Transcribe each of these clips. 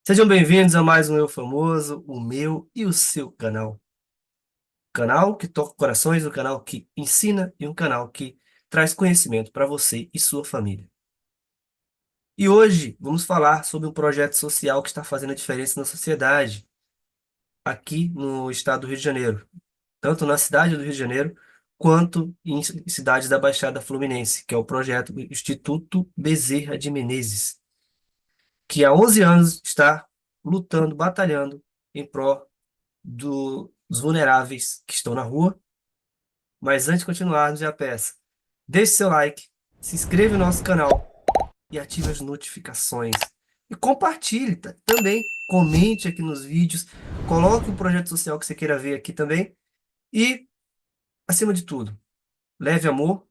Sejam bem-vindos a mais um Eu Famoso, o meu e o seu canal. Canal que toca corações, um canal que ensina e um canal que traz conhecimento para você e sua família. E hoje vamos falar sobre um projeto social que está fazendo a diferença na sociedade, aqui no estado do Rio de Janeiro, tanto na cidade do Rio de Janeiro, quanto em cidades da Baixada Fluminense, que é o projeto do Instituto Bezerra de Menezes, que há 11 anos está lutando, batalhando em prol dos vulneráveis que estão na rua. Mas antes de continuarmos, já peço, deixe seu like, se inscreva no nosso canal e ative as notificações. E compartilhe, também. Comente aqui nos vídeos, coloque um projeto social que você queira ver aqui também. E, acima de tudo, leve amor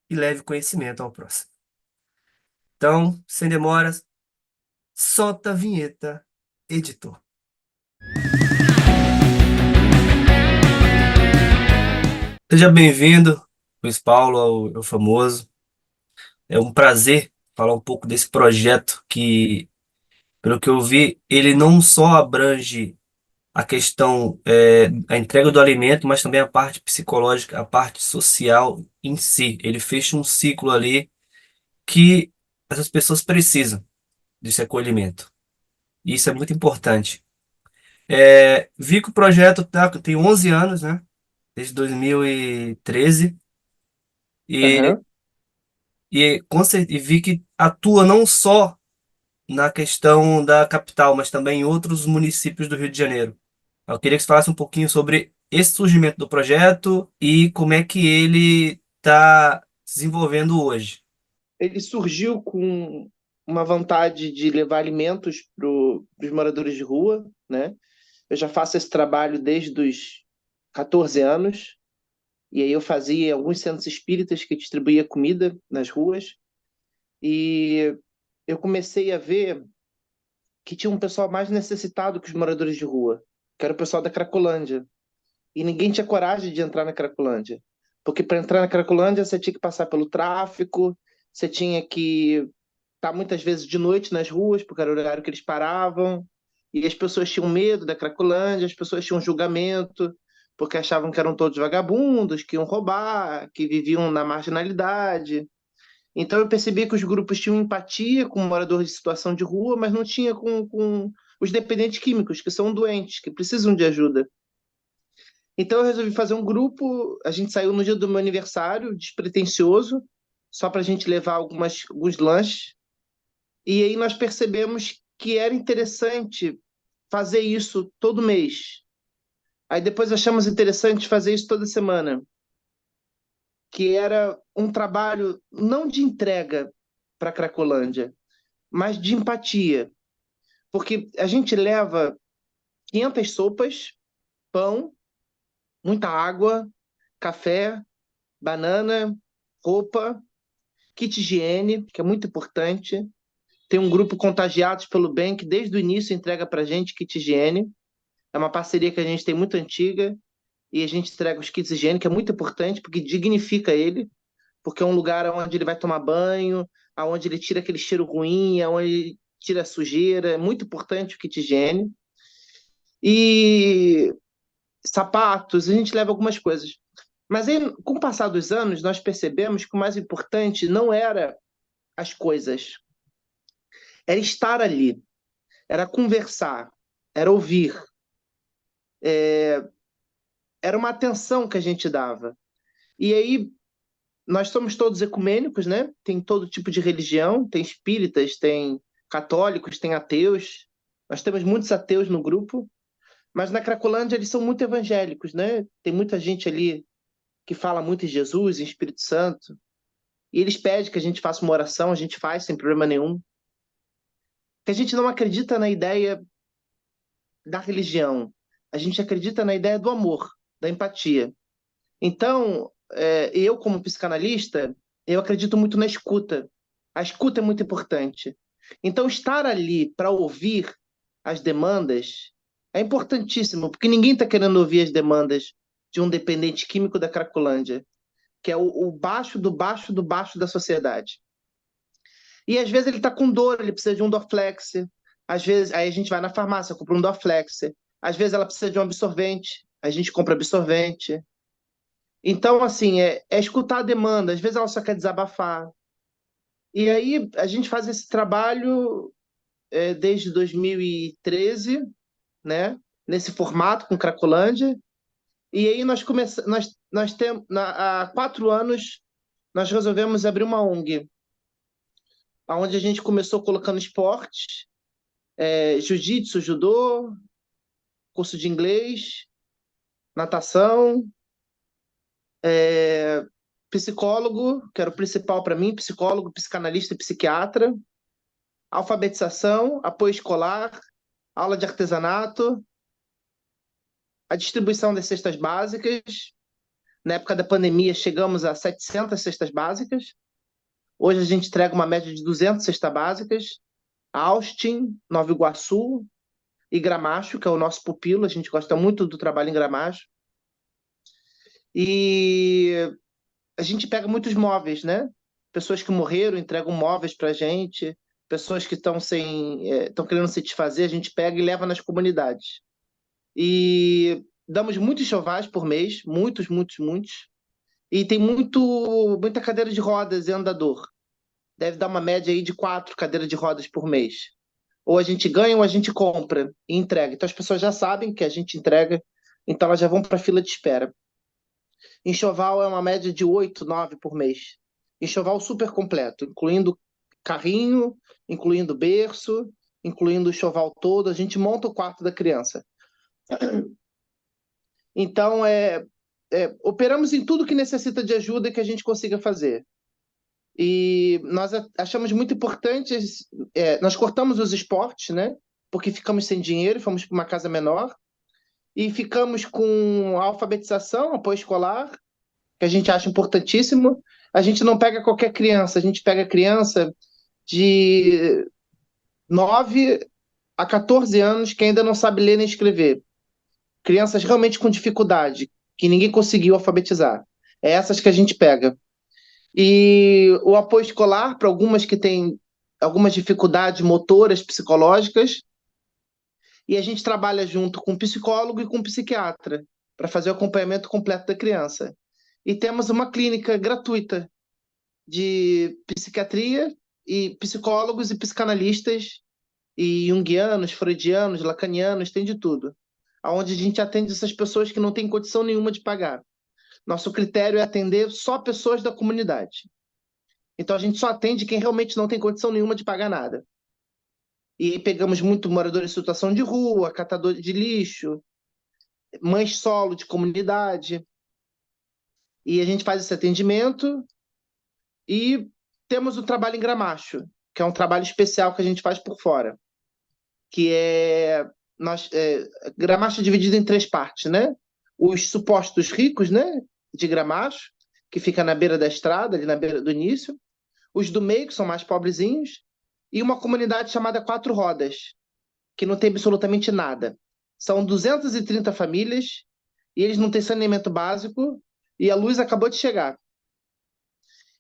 e leve conhecimento ao próximo. Então, sem demoras, solta a vinheta, editor. Seja bem-vindo, Luiz Paulo, ao Famoso. É um prazer falar um pouco desse projeto que, pelo que eu vi, ele não só abrange a questão, a entrega do alimento, mas também a parte psicológica, a parte social em si. Ele fecha um ciclo ali que essas pessoas precisam desse acolhimento. E isso é muito importante. Vi que o projeto tem 11 anos, né? Desde 2013. E, Aham. e vi que atua não só na questão da capital, mas também em outros municípios do Rio de Janeiro. Eu queria que você falasse um pouquinho sobre esse surgimento do projeto e como é que ele está se desenvolvendo hoje. Ele surgiu com uma vontade de levar alimentos para os moradores de rua, né? Eu já faço esse trabalho desde os 14 anos, e aí eu fazia alguns centros espíritas que distribuía comida nas ruas, e eu comecei a ver que tinha um pessoal mais necessitado que os moradores de rua, que era o pessoal da Cracolândia. E ninguém tinha coragem de entrar na Cracolândia. Porque para entrar na Cracolândia você tinha que passar pelo tráfico, você tinha que estar muitas vezes de noite nas ruas, porque era o horário que eles paravam. E as pessoas tinham medo da Cracolândia, as pessoas tinham julgamento, porque achavam que eram todos vagabundos, que iam roubar, que viviam na marginalidade. Então eu percebi que os grupos tinham empatia com moradores de situação de rua, mas não tinha com os dependentes químicos, que são doentes, que precisam de ajuda. Então eu resolvi fazer um grupo. A gente saiu no dia do meu aniversário, despretensioso, só para a gente levar alguns lanches. E aí nós percebemos que era interessante fazer isso todo mês. Aí depois achamos interessante fazer isso toda semana, que era um trabalho não de entrega para a Cracolândia, mas de empatia. Porque a gente leva 500 sopas, pão, muita água, café, banana, roupa, kit higiene, que é muito importante. Tem um grupo Contagiados pelo Bem que desde o início entrega para a gente kit higiene. É uma parceria que a gente tem muito antiga e a gente entrega os kits higiene, que é muito importante porque dignifica ele, porque é um lugar onde ele vai tomar banho, aonde ele tira aquele cheiro ruim, aonde ele tira a sujeira. É muito importante o kit higiene. E sapatos, a gente leva algumas coisas. Mas aí, com o passar dos anos, nós percebemos que o mais importante não era as coisas, era estar ali, era conversar, era ouvir, era uma atenção que a gente dava. E aí, nós somos todos ecumênicos, né? Tem todo tipo de religião, tem espíritas, tem católicos, tem ateus. Nós temos muitos ateus no grupo, mas na Cracolândia eles são muito evangélicos, né? Tem muita gente ali que fala muito em Jesus, em Espírito Santo. E eles pedem que a gente faça uma oração, a gente faz sem problema nenhum. Que a gente não acredita na ideia da religião, a gente acredita na ideia do amor, da empatia. Então, eu como psicanalista, eu acredito muito na escuta. A escuta é muito importante. Então, estar ali para ouvir as demandas é importantíssimo, porque ninguém está querendo ouvir as demandas de um dependente químico da Cracolândia, que é o baixo do baixo do baixo da sociedade. E às vezes ele está com dor, ele precisa de um Dorflex, Às vezes, aí a gente vai na farmácia, compra um Dorflex. Às vezes ela precisa de um absorvente, a gente compra absorvente. Então, assim, é escutar a demanda. Às vezes ela só quer desabafar. E aí a gente faz esse trabalho desde 2013, né? Nesse formato com Cracolândia. E aí nós temos, há 4 anos, nós resolvemos abrir uma ONG, onde a gente começou colocando esportes, jiu-jitsu, judô, curso de inglês, natação, psicólogo, que era o principal para mim, psicólogo, psicanalista e psiquiatra, alfabetização, apoio escolar, aula de artesanato, a distribuição das cestas básicas. Na época da pandemia, chegamos a 700 cestas básicas. Hoje a gente entrega uma média de 200 cestas básicas. Austin, Nova Iguaçu e Gramacho, que é o nosso pupilo. A gente gosta muito do trabalho em Gramacho. E a gente pega muitos móveis, né? Pessoas que morreram entregam móveis para a gente. Pessoas que estão querendo se desfazer, a gente pega e leva nas comunidades. E damos muitos chovais por mês, muitos, muitos, muitos. E tem muita cadeira de rodas e andador. Deve dar uma média aí de 4 cadeiras de rodas por mês. Ou a gente ganha ou a gente compra e entrega. Então as pessoas já sabem que a gente entrega, então elas já vão para a fila de espera. Enxoval é uma média de 8, 9 por mês. Enxoval super completo, incluindo carrinho, incluindo berço, incluindo o enxoval todo. A gente monta o quarto da criança. Então, operamos em tudo que necessita de ajuda que a gente consiga fazer. E nós achamos muito importante, nós cortamos os esportes, né? Porque ficamos sem dinheiro, fomos para uma casa menor, e ficamos com a alfabetização, apoio escolar, que a gente acha importantíssimo. A gente não pega qualquer criança, a gente pega criança de 9 a 14 anos que ainda não sabe ler nem escrever. Crianças realmente com dificuldade, que ninguém conseguiu alfabetizar. É essas que a gente pega. E o apoio escolar para algumas que têm algumas dificuldades motoras, psicológicas, e a gente trabalha junto com psicólogo e com psiquiatra para fazer o acompanhamento completo da criança. E temos uma clínica gratuita de psiquiatria e psicólogos e psicanalistas e junguianos, freudianos, lacanianos, tem de tudo. Onde a gente atende essas pessoas que não têm condição nenhuma de pagar. Nosso critério é atender só pessoas da comunidade. Então a gente só atende quem realmente não tem condição nenhuma de pagar nada. E aí pegamos muito morador em situação de rua, catador de lixo, mães solo de comunidade. E a gente faz esse atendimento e temos o trabalho em Gramacho, que é um trabalho especial que a gente faz por fora, que Gramacho é dividido em 3 partes, né? Os supostos ricos, né, de Gramacho, que fica na beira da estrada, ali na beira do início, os do meio, que são mais pobrezinhos, e uma comunidade chamada Quatro Rodas, que não tem absolutamente nada. São 230 famílias e eles não têm saneamento básico e a luz acabou de chegar.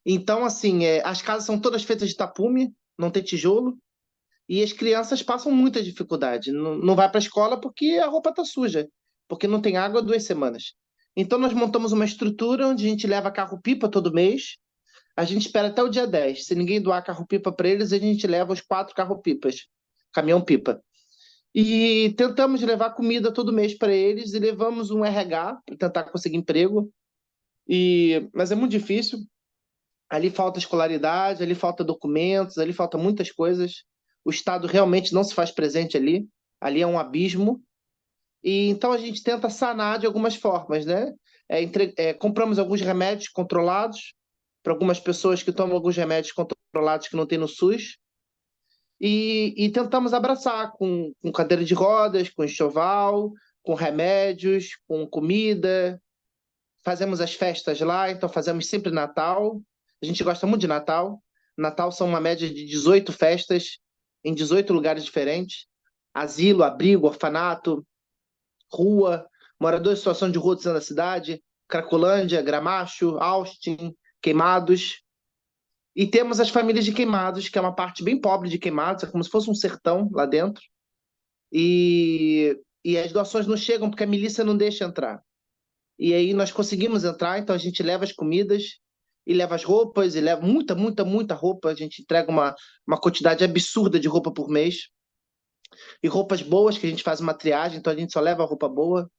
Então, assim, as casas são todas feitas de tapume, não tem tijolo, e as crianças passam muita dificuldade. Não, não vai para a escola porque a roupa está suja, porque não tem água há 2 semanas. Então, nós montamos uma estrutura onde a gente leva carro-pipa todo mês. A gente espera até o dia 10. Se ninguém doar carro-pipa para eles, a gente leva os 4 carro-pipas, caminhão-pipa. E tentamos levar comida todo mês para eles e levamos um RH para tentar conseguir emprego. Mas é muito difícil. Ali falta escolaridade, ali falta documentos, ali falta muitas coisas. O Estado realmente não se faz presente ali. Ali é um abismo. E então a gente tenta sanar de algumas formas, né? Compramos alguns remédios controlados para algumas pessoas que tomam alguns remédios controlados que não tem no SUS. E tentamos abraçar com cadeira de rodas, com enxoval, com remédios, com comida. Fazemos as festas lá, então fazemos sempre Natal. A gente gosta muito de Natal. Natal são uma média de 18 festas em 18 lugares diferentes. Asilo, abrigo, orfanato, rua, moradores em situação de rua do centro da cidade, Cracolândia, Gramacho, Austin, Queimados. E temos as famílias de Queimados, que é uma parte bem pobre de Queimados, é como se fosse um sertão lá dentro. E as doações não chegam porque a milícia não deixa entrar. E aí nós conseguimos entrar, então a gente leva as comidas e leva as roupas, e leva muita, muita, muita roupa. A gente entrega uma quantidade absurda de roupa por mês. E roupas boas, que a gente faz uma triagem, então a gente só leva roupa boa.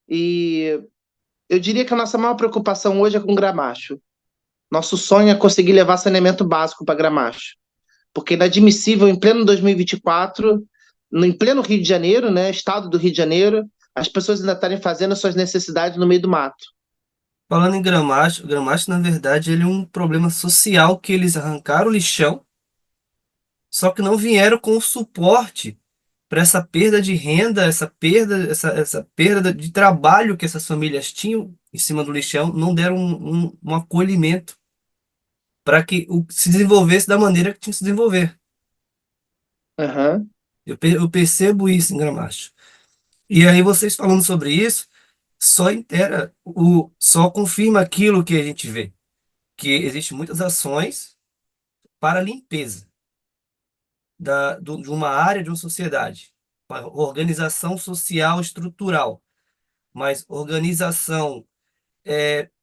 E eu diria que a nossa maior preocupação hoje é com Gramacho. Nosso sonho é conseguir levar saneamento básico para Gramacho. Porque é inadmissível, em pleno 2024, em pleno Rio de Janeiro, né, estado do Rio de Janeiro, as pessoas ainda estarem fazendo suas necessidades no meio do mato. Falando em Gramacho, Gramacho, na verdade, ele é um problema social que eles arrancaram o lixão, só que não vieram com o suporte para essa perda de renda, essa perda de trabalho que essas famílias tinham em cima do lixão, não deram um acolhimento para que se desenvolvesse da maneira que tinha que se desenvolver. Aham. Eu percebo isso em Gramacho. E aí vocês falando sobre isso, só confirma aquilo que a gente vê, que existem muitas ações para a limpeza de uma área de uma sociedade, para organização social estrutural, mas organização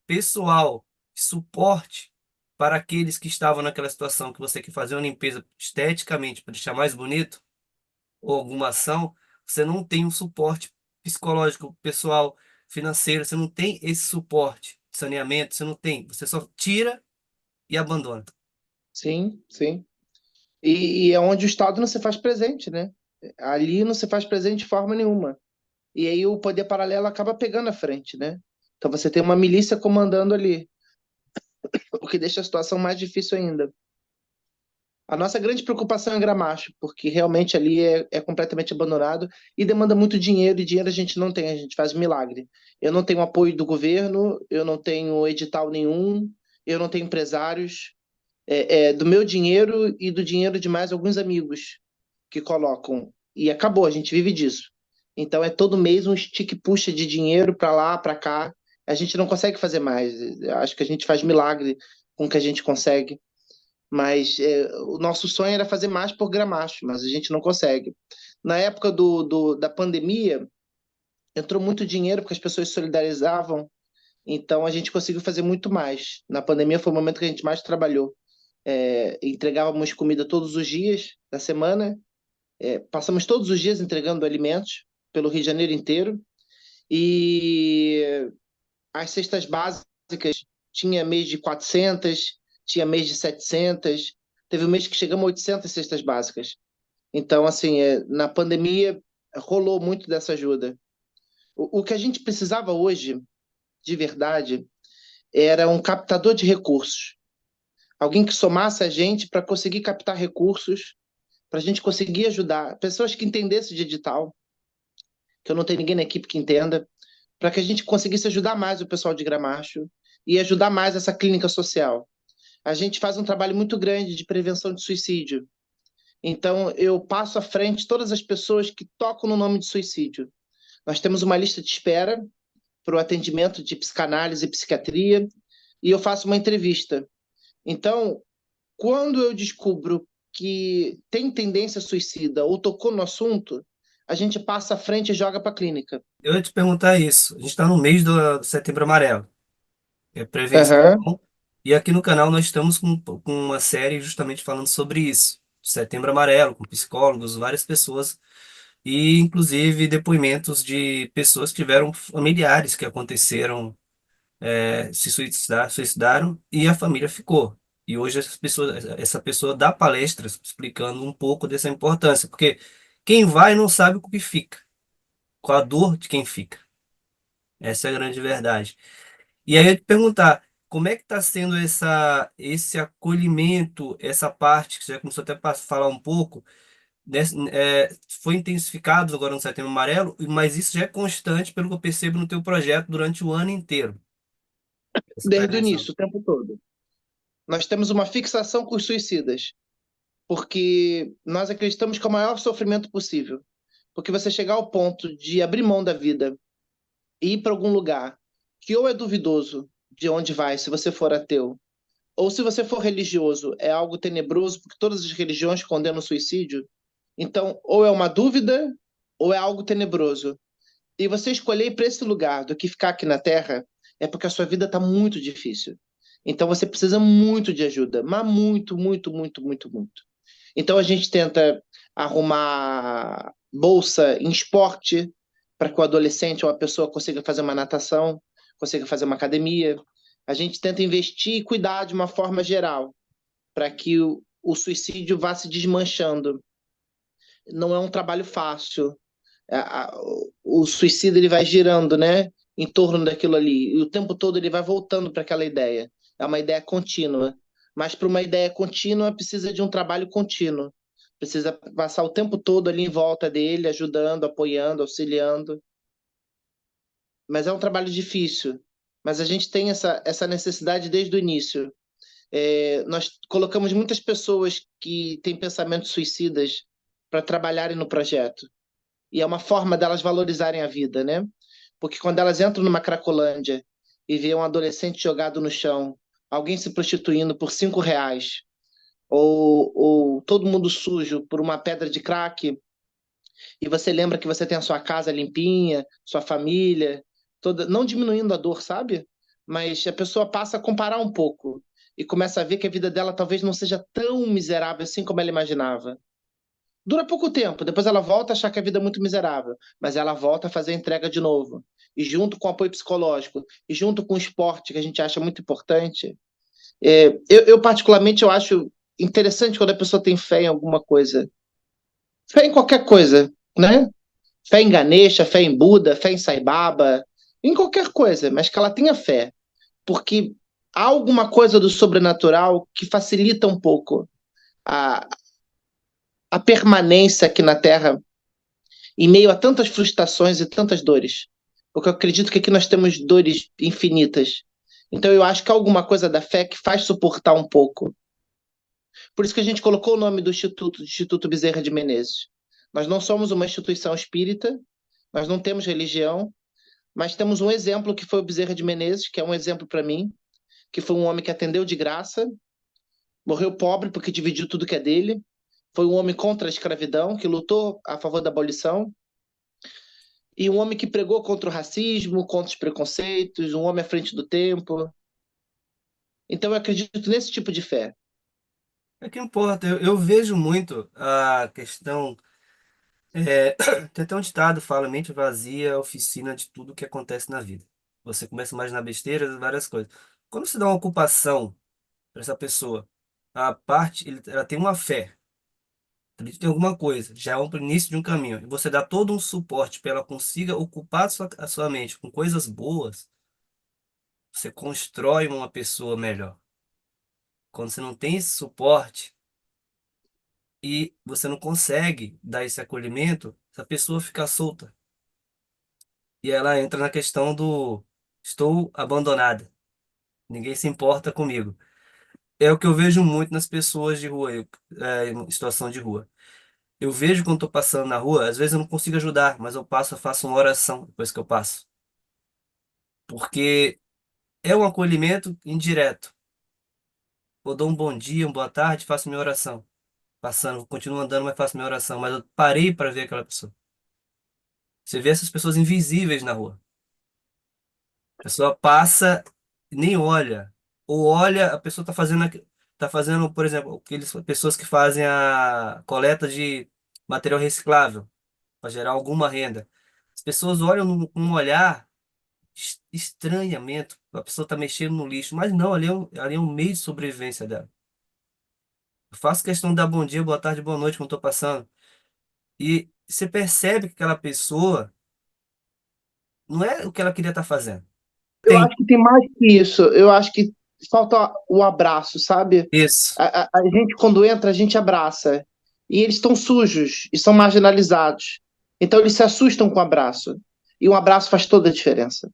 pessoal, suporte para aqueles que estavam naquela situação que você quer fazer uma limpeza esteticamente para deixar mais bonito, ou alguma ação, você não tem um suporte psicológico, pessoal, financeiro, você não tem esse suporte de saneamento, você não tem, você só tira e abandona. Sim, sim. E é onde o Estado não se faz presente, né? Ali não se faz presente de forma nenhuma. E aí o poder paralelo acaba pegando a frente, né? Então você tem uma milícia comandando ali, o que deixa a situação mais difícil ainda. A nossa grande preocupação é Gramacho, porque realmente ali é completamente abandonado e demanda muito dinheiro, e dinheiro a gente não tem, a gente faz milagre. Eu não tenho apoio do governo, eu não tenho edital nenhum, eu não tenho empresários. É do meu dinheiro e do dinheiro de mais alguns amigos que colocam. E acabou, a gente vive disso. Então é todo mês um stick puxa de dinheiro para lá, para cá. A gente não consegue fazer mais. Eu acho que a gente faz milagre com o que a gente consegue. Mas o nosso sonho era fazer mais por Gramacho, mas a gente não consegue. Na época da pandemia, entrou muito dinheiro porque as pessoas se solidarizavam, então a gente conseguiu fazer muito mais. Na pandemia foi o momento que a gente mais trabalhou. Entregávamos comida todos os dias da semana, passamos todos os dias entregando alimentos pelo Rio de Janeiro inteiro, e as cestas básicas tinha mês de 400, tinha mês de 700, teve um mês que chegamos a 800 cestas básicas. Então, assim, na pandemia rolou muito dessa ajuda. O que a gente precisava hoje, de verdade, era um captador de recursos. Alguém que somasse a gente para conseguir captar recursos, para a gente conseguir ajudar. Pessoas que entendessem de edital, que eu não tenho ninguém na equipe que entenda, para que a gente conseguisse ajudar mais o pessoal de Gramacho e ajudar mais essa clínica social. A gente faz um trabalho muito grande de prevenção de suicídio. Então, eu passo à frente todas as pessoas que tocam no nome de suicídio. Nós temos uma lista de espera para o atendimento de psicanálise e psiquiatria, e eu faço uma entrevista. Então, quando eu descubro que tem tendência suicida ou tocou no assunto, a gente passa à frente e joga para a clínica. Eu ia te perguntar isso. A gente está no mês do Setembro Amarelo, que é prevenção. Aham. E aqui no canal nós estamos com uma série justamente falando sobre isso. Setembro Amarelo, com psicólogos, várias pessoas, e inclusive depoimentos de pessoas que tiveram familiares que aconteceram, suicidaram e a família ficou. E hoje essa pessoa dá palestras explicando um pouco dessa importância, porque quem vai não sabe o que fica, qual a dor de quem fica. Essa é a grande verdade. E aí eu ia te perguntar, como é que está sendo esse acolhimento, essa parte que você já começou até a falar um pouco, foi intensificado agora no Setembro Amarelo, mas isso já é constante pelo que eu percebo no teu projeto durante o ano inteiro, essa Desde o prevenção. início, o tempo todo. Nós temos uma fixação com os suicidas, porque nós acreditamos que é o maior sofrimento possível. Porque você chegar ao ponto de abrir mão da vida e ir para algum lugar que ou é duvidoso de onde vai, se você for ateu, Ou se você for religioso, é algo tenebroso, porque todas as religiões condenam o suicídio. Então, ou é uma dúvida, ou é algo tenebroso. E você escolher ir para esse lugar do que ficar aqui na Terra, é porque a sua vida está muito difícil. Então você precisa muito de ajuda, mas muito, muito, muito, muito, muito. Então a gente tenta arrumar bolsa em esporte para que o adolescente ou a pessoa consiga fazer uma natação, consiga fazer uma academia. A gente tenta investir e cuidar de uma forma geral para que o suicídio vá se desmanchando. Não é um trabalho fácil. O suicida ele vai girando, né, em torno daquilo ali, e o tempo todo ele vai voltando para aquela ideia. É uma ideia contínua. Mas para uma ideia contínua precisa de um trabalho contínuo. Precisa passar o tempo todo ali em volta dele, ajudando, apoiando, auxiliando. Mas é um trabalho difícil. Mas a gente tem essa necessidade desde o início. Nós colocamos muitas pessoas que têm pensamentos suicidas para trabalharem no projeto. E é uma forma delas valorizarem a vida, né? Porque quando elas entram numa Cracolândia e vê um adolescente jogado no chão, alguém se prostituindo por R$ 5, ou todo mundo sujo por uma pedra de crack, e você lembra que você tem a sua casa limpinha, sua família, toda, não diminuindo a dor, sabe? Mas a pessoa passa a comparar um pouco e começa a ver que a vida dela talvez não seja tão miserável assim como ela imaginava. Dura pouco tempo, depois ela volta a achar que a vida é muito miserável, mas ela volta a fazer a entrega de novo. E junto com o apoio psicológico, e junto com o esporte, que a gente acha muito importante, eu particularmente eu acho interessante quando a pessoa tem fé em alguma coisa. Fé em qualquer coisa, né? Fé em Ganesha, fé em Buda, fé em Sai Baba, em qualquer coisa, mas que ela tenha fé, porque há alguma coisa do sobrenatural que facilita um pouco a, a permanência aqui na Terra em meio a tantas frustrações e tantas dores. Porque eu acredito que aqui nós temos dores infinitas. Então eu acho que há alguma coisa da fé que faz suportar um pouco. Por isso que a gente colocou o nome do Instituto, Instituto Bezerra de Menezes. Nós não somos uma instituição espírita, nós não temos religião, mas temos um exemplo que foi o Bezerra de Menezes, que é um exemplo para mim, que foi um homem que atendeu de graça, morreu pobre porque dividiu tudo que é dele, foi um homem contra a escravidão, que lutou a favor da abolição, e um homem que pregou contra o racismo, contra os preconceitos, um homem à frente do tempo. Então eu acredito nesse tipo de fé. É que importa, eu vejo muito a questão. Tem até um ditado, fala, mente vazia é a oficina de tudo que acontece na vida. Você começa a imaginar besteiras, várias coisas. Quando você dá uma ocupação para essa pessoa, a parte, ela tem uma fé, acredita em alguma coisa, já é um início de um caminho, e você dá todo um suporte para ela consiga ocupar a sua mente com coisas boas, você constrói uma pessoa melhor. Quando você não tem esse suporte e você não consegue dar esse acolhimento, essa pessoa fica solta. E ela entra na questão do estou abandonada, ninguém se importa comigo. É o que eu vejo muito nas pessoas de rua, em situação de rua. Eu vejo quando estou passando na rua, às vezes eu não consigo ajudar, mas eu passo, eu faço uma oração depois que eu passo. Porque é um acolhimento indireto. Eu dou um bom dia, uma boa tarde, faço minha oração. Passando, continuo andando, mas faço minha oração. Mas eu parei para ver aquela pessoa. Você vê essas pessoas invisíveis na rua. A pessoa passa e nem olha. Ou olha, a pessoa tá fazendo, por exemplo, aqueles pessoas que fazem a coleta de material reciclável para gerar alguma renda. As pessoas olham com um olhar estranhamento. A pessoa está mexendo no lixo, mas não, ali é um meio de sobrevivência dela. Eu faço questão de dar bom dia, boa tarde, boa noite quando estou passando. E você percebe que aquela pessoa não é o que ela queria estar fazendo. Eu Tem acho que tem mais que isso. Eu acho que falta o abraço, sabe? isso. A gente, quando entra, a gente abraça. E eles estão sujos e são marginalizados. Então eles se assustam com o abraço. E um abraço faz toda a diferença.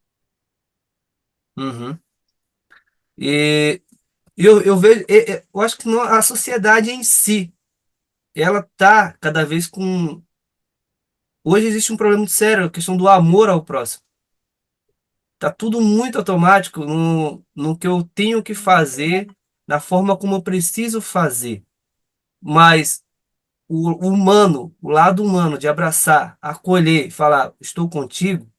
Uhum. E eu vejo, eu acho que a sociedade em si, ela tá cada vez com. Hoje existe um problema muito sério, a questão do amor ao próximo. Tá tudo muito automático no que eu tenho que fazer. na forma como eu preciso fazer. Mas o humano, o lado humano de abraçar, acolher, falar, estou contigo,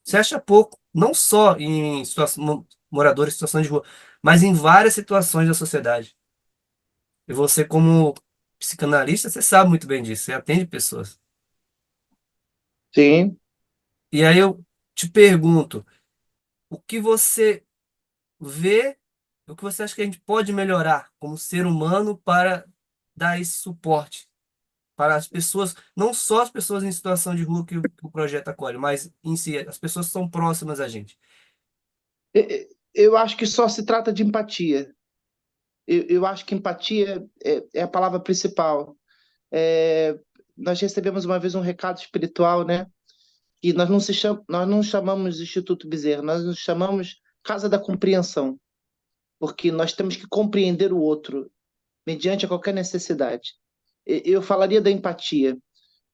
você acha pouco, não só em moradores em situação de rua, mas em várias situações da sociedade. E você, como psicanalista, você sabe muito bem disso, você atende pessoas. Sim. E aí eu te pergunto, o que você vê, o que você acha que a gente pode melhorar como ser humano para dar esse suporte para as pessoas, não só as pessoas em situação de rua que o projeto acolhe, mas em si, as pessoas que são próximas a gente. Eu acho que só se trata de empatia. Eu acho que empatia é a palavra principal. É, nós recebemos uma vez um recado espiritual, né? E nós não chamamos de Instituto Bezerra, nós nos chamamos Casa da Compreensão, porque nós temos que compreender o outro mediante a qualquer necessidade. Eu falaria da empatia,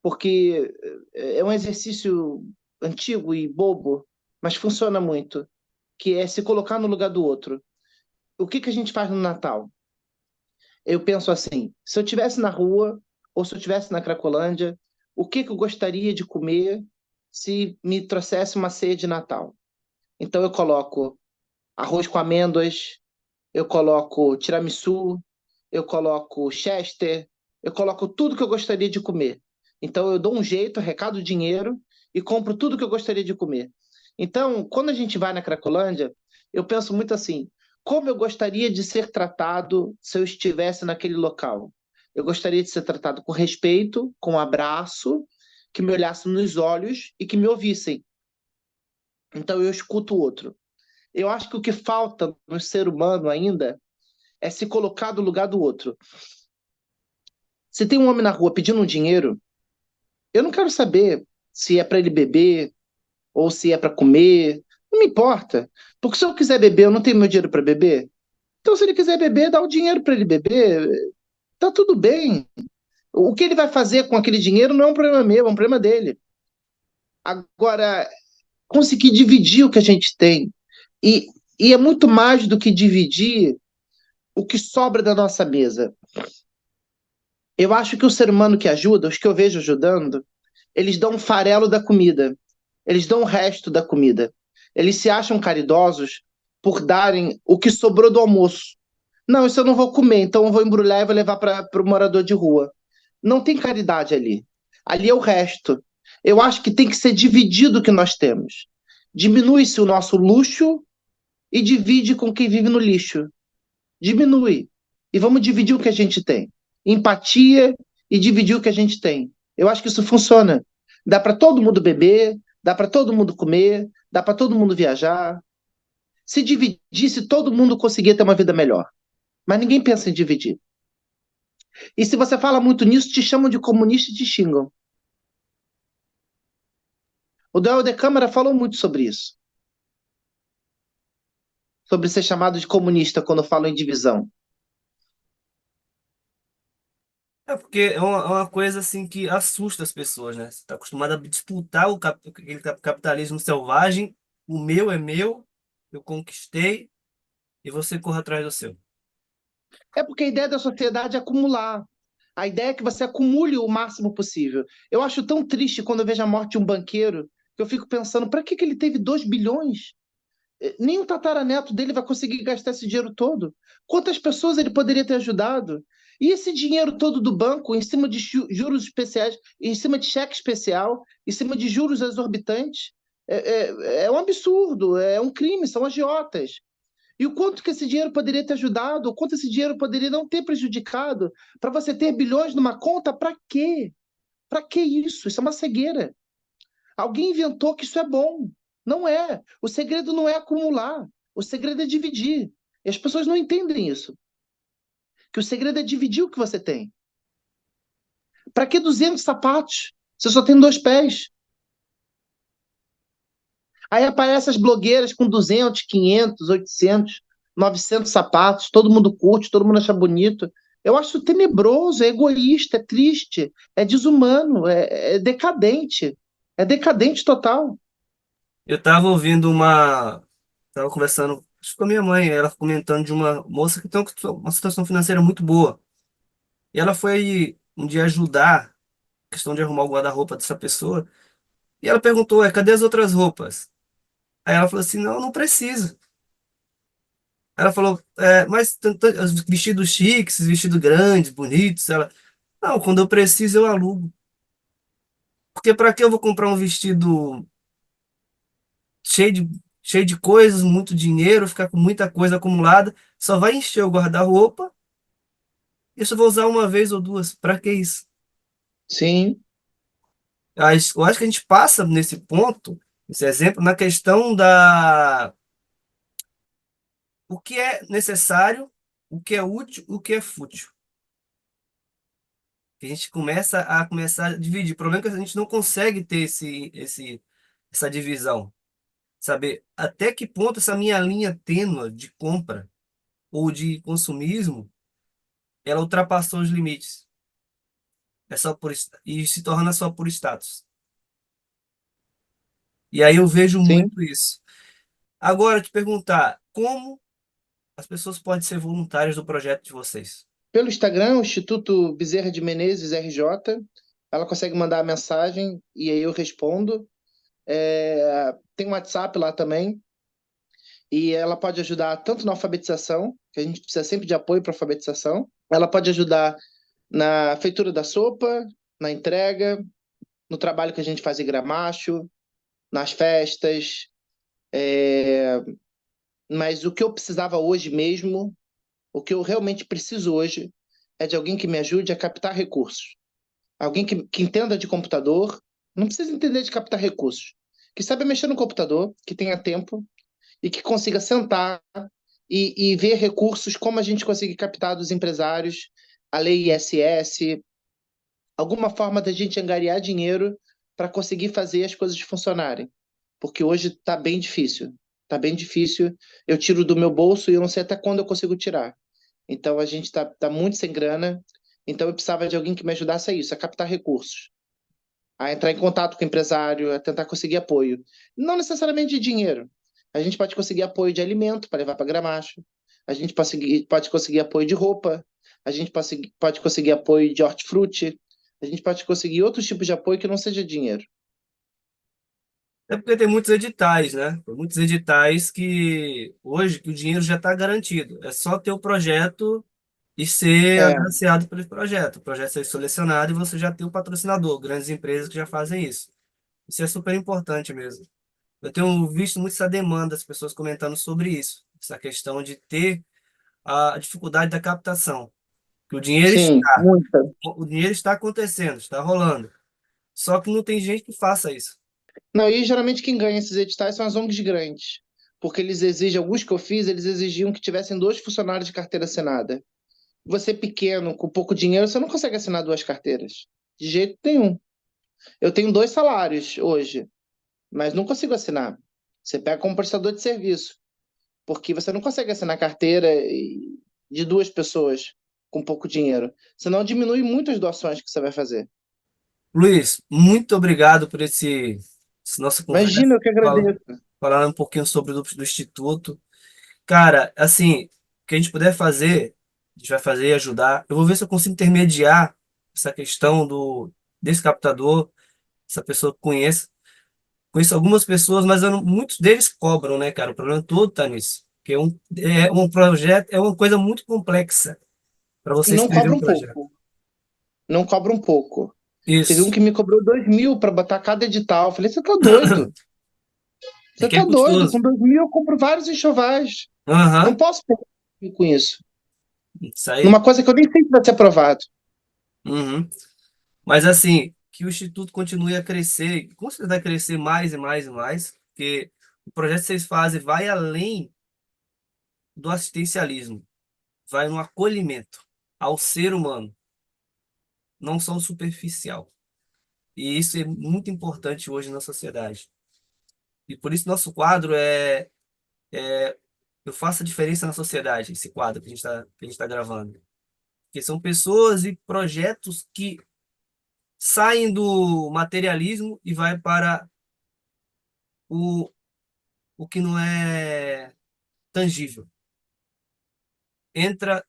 porque é um exercício antigo e bobo, mas funciona muito, que é se colocar no lugar do outro. O que que a gente faz no Natal? Eu penso assim, se eu estivesse na rua ou se eu estivesse na Cracolândia, o que que eu gostaria de comer se me trouxesse uma ceia de Natal? Então eu coloco arroz com amêndoas, eu coloco tiramisu, eu coloco chester, eu coloco tudo que eu gostaria de comer. Então eu dou um jeito, arrecado dinheiro e compro tudo que eu gostaria de comer. Então, quando a gente vai na Cracolândia, eu penso muito assim: como eu gostaria de ser tratado se eu estivesse naquele local? Eu gostaria de ser tratado com respeito, com um abraço, que me olhassem nos olhos e que me ouvissem. Então eu escuto o outro. Eu acho que o que falta no ser humano ainda é se colocar no lugar do outro. Se tem um homem na rua pedindo um dinheiro, eu não quero saber se é para ele beber ou se é para comer. Não me importa. Porque se eu quiser beber, eu não tenho meu dinheiro para beber. Então, se ele quiser beber, dá o dinheiro para ele beber. Tá tudo bem. O que ele vai fazer com aquele dinheiro não é um problema meu, é um problema dele. Agora, conseguir dividir o que a gente tem. E, e é muito mais do que dividir o que sobra da nossa mesa. Eu acho que o ser humano que ajuda, os que eu vejo ajudando, eles dão um farelo da comida, eles dão o resto da comida. Eles se acham caridosos por darem o que sobrou do almoço. Não, isso eu não vou comer, então eu vou embrulhar e vou levar para o morador de rua. Não tem caridade ali. Ali é o resto. Eu acho que tem que ser dividido o que nós temos. Diminui-se o nosso luxo e divide com quem vive no lixo. Diminui. E vamos dividir o que a gente tem. Empatia e dividir o que a gente tem. Eu acho que isso funciona. Dá para todo mundo beber, dá para todo mundo comer, dá para todo mundo viajar. Se dividisse, todo mundo conseguia ter uma vida melhor. Mas ninguém pensa em dividir. E se você fala muito nisso, te chamam de comunista e te xingam. O Noel de Câmara falou muito sobre isso. Sobre ser chamado de comunista quando falam em divisão. É porque é uma coisa assim que assusta as pessoas, né? Você está acostumado a disputar aquele capitalismo selvagem, o meu é meu, eu conquistei e você corre atrás do seu. É porque a ideia da sociedade é acumular. A ideia é que você acumule o máximo possível. Eu acho tão triste quando eu vejo a morte de um banqueiro, que eu fico pensando, para que que ele teve 2 bilhões? Nem o tataraneto dele vai conseguir gastar esse dinheiro todo. Quantas pessoas ele poderia ter ajudado? E esse dinheiro todo do banco, em cima de juros especiais, em cima de cheque especial, em cima de juros exorbitantes, é um absurdo, é um crime, são agiotas. E o quanto que esse dinheiro poderia ter ajudado, o quanto esse dinheiro poderia não ter prejudicado, para você ter bilhões numa conta, para quê? Para que isso? Isso é uma cegueira. Alguém inventou que isso é bom. Não é. O segredo não é acumular. O segredo é dividir. E as pessoas não entendem isso. Que o segredo é dividir o que você tem. Para que 200 sapatos? Você só tem 2 pés. Aí aparecem as blogueiras com 200, 500, 800, 900 sapatos. Todo mundo curte, todo mundo acha bonito. Eu acho tenebroso, é egoísta, é triste, é desumano, é decadente. É decadente total. Eu estava ouvindo uma. Estava conversando com a minha mãe, ela comentando de uma moça que tem uma situação financeira muito boa. E ela foi um dia ajudar, questão de arrumar o guarda-roupa dessa pessoa, e ela perguntou, cadê as outras roupas? Aí ela falou assim, não, não precisa. Ela falou, mas os vestidos chiques, vestidos grandes, bonitos, ela, não, quando eu preciso eu alugo. Porque para que eu vou comprar um vestido cheio de, cheio de coisas, muito dinheiro, ficar com muita coisa acumulada, só vai encher o guarda-roupa, e eu só vou usar uma vez ou duas. Para que isso? Sim, Eu acho que a gente passa nesse ponto, esse exemplo, na questão da o que é necessário, o que é útil, o que é fútil. Que a gente começa a dividir. O problema é que a gente não consegue ter essa divisão. Saber até que ponto essa minha linha tênue de compra ou de consumismo, ela ultrapassou os limites. É só e se torna só por status. E aí eu vejo sim. muito isso. Agora, te perguntar, como as pessoas podem ser voluntárias do projeto de vocês? Pelo Instagram, o Instituto Bezerra de Menezes RJ, ela consegue mandar a mensagem e aí eu respondo. Tem um WhatsApp lá também, e ela pode ajudar tanto na alfabetização, que a gente precisa sempre de apoio para alfabetização. Ela pode ajudar na feitura da sopa, na entrega, no trabalho que a gente faz em Gramacho, nas festas. É, Mas o que eu precisava hoje mesmo, o que eu realmente preciso hoje, é de alguém que me ajude a captar recursos. Alguém que entenda de computador, não precisa entender de captar recursos, que saiba mexer no computador, que tenha tempo e que consiga sentar e ver recursos como a gente consegue captar dos empresários, a lei ISS, alguma forma da gente angariar dinheiro para conseguir fazer as coisas funcionarem. Porque hoje está bem difícil. Está bem difícil. Eu tiro do meu bolso e eu não sei até quando eu consigo tirar. Então a gente tá muito sem grana. Então eu precisava de alguém que me ajudasse a isso, a captar recursos, a entrar em contato com o empresário, a tentar conseguir apoio. Não necessariamente de dinheiro. A gente pode conseguir apoio de alimento para levar para Gramacho. A gente pode conseguir apoio de roupa. A gente pode conseguir apoio de hortifruti. A gente pode conseguir outros tipos de apoio que não seja dinheiro. É porque tem muitos editais, né? Tem muitos editais que hoje que o dinheiro já está garantido. É só ter o projeto e ser É, agraciado pelo projeto. O projeto ser selecionado e você já tem o patrocinador, grandes empresas que já fazem isso. Isso é super importante mesmo. Eu tenho visto muito essa demanda, as pessoas comentando sobre isso, essa questão de ter a dificuldade da captação. Que sim, muita. o dinheiro está acontecendo, está rolando. Só que não tem gente que faça isso. Não, e geralmente quem ganha esses editais são as ONGs grandes. Porque eles exigem, alguns que eu fiz, eles exigiam que tivessem dois funcionários de carteira assinada. Você pequeno, com pouco dinheiro, você não consegue assinar duas carteiras. De jeito nenhum. Eu tenho dois salários hoje, mas não consigo assinar. Você pega como prestador de serviço, porque você não consegue assinar carteira de duas pessoas com pouco dinheiro. Senão diminui muito as doações que você vai fazer. Luiz, muito obrigado por essa nossa conversa. Imagina, eu que agradeço. Falar um pouquinho sobre do Instituto. Cara, assim, o que a gente puder fazer, a gente vai fazer e ajudar. Eu vou ver se eu consigo intermediar essa questão desse captador, essa pessoa que conheça. Conheço algumas pessoas, mas muitos deles cobram, né, cara? O problema todo tá nisso. Porque é um projeto, é uma coisa muito complexa para E você não escrever cobra um um projeto. pouco. Não cobra um pouco. Teve um Isso. que me cobrou 2.000 para botar cada edital. Eu falei, você tá doido? É Você que é tá doido? Com custoso. 2.000 eu compro vários enxovais. Não Aham. posso perder com isso. Isso aí. Numa coisa que eu nem sei se vai ser aprovado. Uhum. Mas assim, que o Instituto continue a crescer, com certeza vai crescer mais e mais e mais, porque o projeto que vocês fazem vai além do assistencialismo, vai no acolhimento ao ser humano, não só o superficial. E isso é muito importante hoje na sociedade. E por isso nosso quadro Eu faço a diferença na sociedade, esse quadro que a gente tá gravando. Porque são pessoas e projetos que saem do materialismo e vai para o, o que não é tangível. Entra,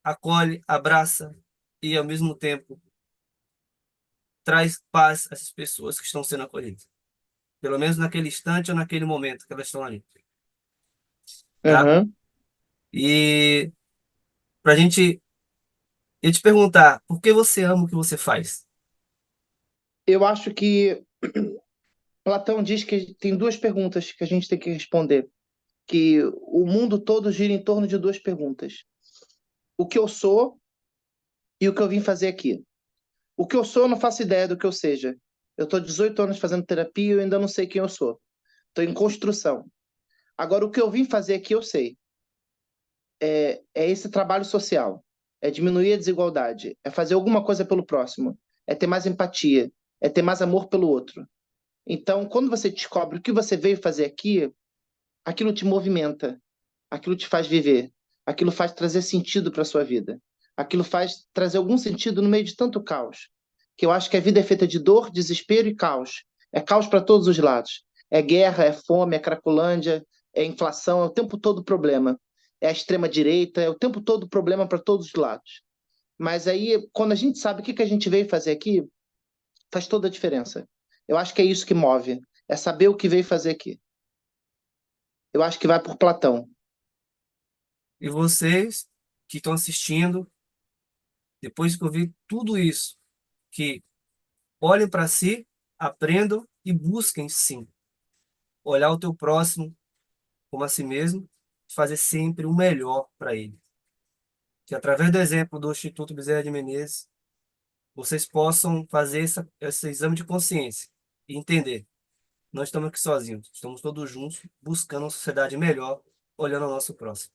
acolhe, abraça e, ao mesmo tempo, traz paz a essas pessoas que estão sendo acolhidas. Pelo menos naquele instante ou naquele momento que elas estão ali, tá? Aham. E pra gente, eu te perguntar, por que você ama o que você faz? Eu acho que Platão diz que tem duas perguntas que a gente tem que responder, que o mundo todo gira em torno de duas perguntas: o que eu sou e o que eu vim fazer aqui. O que eu sou, eu não faço ideia do que eu seja. Eu estou 18 anos fazendo terapia e eu ainda não sei quem eu sou. Estou em construção. Agora, o que eu vim fazer aqui, eu sei. É esse trabalho social. É diminuir a desigualdade. É fazer alguma coisa pelo próximo. É ter mais empatia. É ter mais amor pelo outro. Então, quando você descobre o que você veio fazer aqui, aquilo te movimenta. Aquilo te faz viver. Aquilo faz trazer sentido para sua vida. Aquilo faz trazer algum sentido no meio de tanto caos. Que eu acho que a vida é feita de dor, desespero e caos. É caos para todos os lados. É guerra, é fome, é cracolândia, é inflação, é o tempo todo problema. É a extrema direita, é o tempo todo problema para todos os lados. Mas aí, quando a gente sabe o que que a gente veio fazer aqui, faz toda a diferença. Eu acho que é isso que move. É saber o que veio fazer aqui. Eu acho que vai por Platão. E vocês que estão assistindo, depois que eu vi tudo isso, que olhem para si, aprendam e busquem sim olhar o teu próximo como a si mesmo, fazer sempre o melhor para ele. Que através do exemplo do Instituto Bezerra de Menezes, vocês possam fazer esse exame de consciência e entender, não estamos aqui sozinhos, estamos todos juntos buscando uma sociedade melhor, olhando ao nosso próximo.